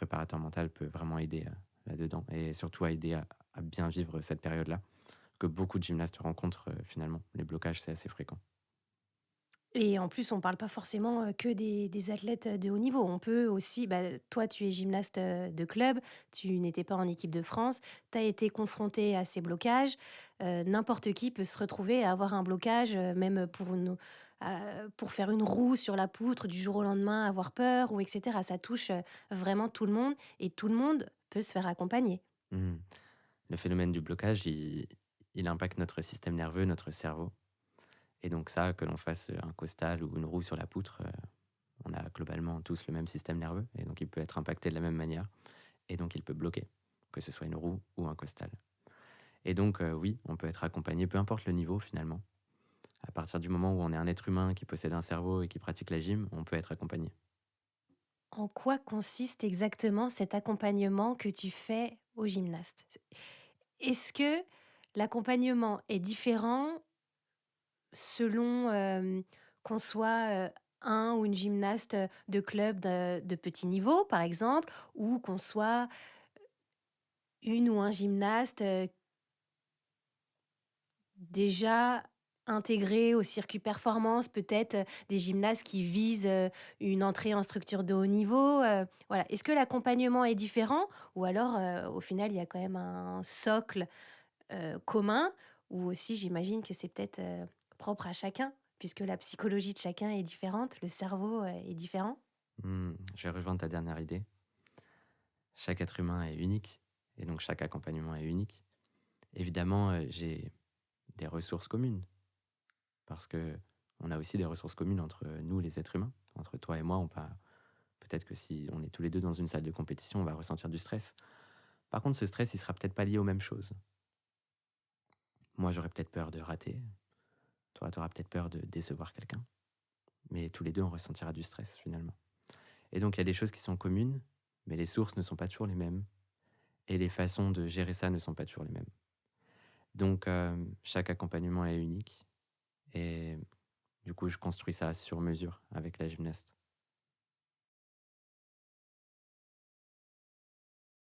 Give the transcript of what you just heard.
préparateur mental peut vraiment aider, là-dedans et surtout à aider à bien vivre cette période-là, que beaucoup de gymnastes rencontrent, finalement. Les blocages, c'est assez fréquent. Et en plus, on parle pas forcément, que des athlètes, de haut niveau. On peut aussi toi, tu es gymnaste, de club, tu n'étais pas en équipe de France, tu as été confronté à ces blocages. N'importe qui peut se retrouver à avoir un blocage, même pour faire une roue sur la poutre du jour au lendemain, avoir peur ou et cetera. Ça touche, vraiment tout le monde et tout le monde peut se faire accompagner. Mmh. Le phénomène du blocage, il impacte notre système nerveux, notre cerveau et donc ça, que l'on fasse, un costal ou une roue sur la poutre, on a globalement tous le même système nerveux et donc il peut être impacté de la même manière et donc il peut bloquer, que ce soit une roue ou un costal et donc oui, on peut être accompagné, peu importe le niveau finalement. À partir du moment où on est un être humain qui possède un cerveau et qui pratique la gym, on peut être accompagné. En quoi consiste exactement cet accompagnement que tu fais aux gymnastes? Est-ce que l'accompagnement est différent selon, qu'on soit, un ou une gymnaste, de club de petit niveau, par exemple, ou qu'on soit une ou un gymnaste, déjà intégré au circuit performance, peut-être, des gymnastes qui visent, une entrée en structure de haut niveau, voilà. Est-ce que l'accompagnement est différent? Ou alors, au final, il y a quand même un socle commun ou aussi j'imagine que c'est peut-être, propre à chacun puisque la psychologie de chacun est différente, le cerveau, est différent? Je vais rejoindre ta dernière idée. Chaque être humain est unique et donc chaque accompagnement est unique. Évidemment, j'ai des ressources communes parce que on a aussi des ressources communes entre nous, les êtres humains. Entre toi et moi, on pas peut-être que si on est tous les 2 dans une salle de compétition, on va ressentir du stress. Par contre, ce stress, il sera peut-être pas lié aux mêmes choses. Moi, j'aurais peut-être peur de rater. Toi, tu auras peut-être peur de décevoir quelqu'un. Mais tous les 2, on ressentira du stress finalement. Et donc, il y a des choses qui sont communes, mais les sources ne sont pas toujours les mêmes et les façons de gérer ça ne sont pas toujours les mêmes. Donc, chaque accompagnement est unique et du coup, je construis ça sur mesure avec la gymnaste.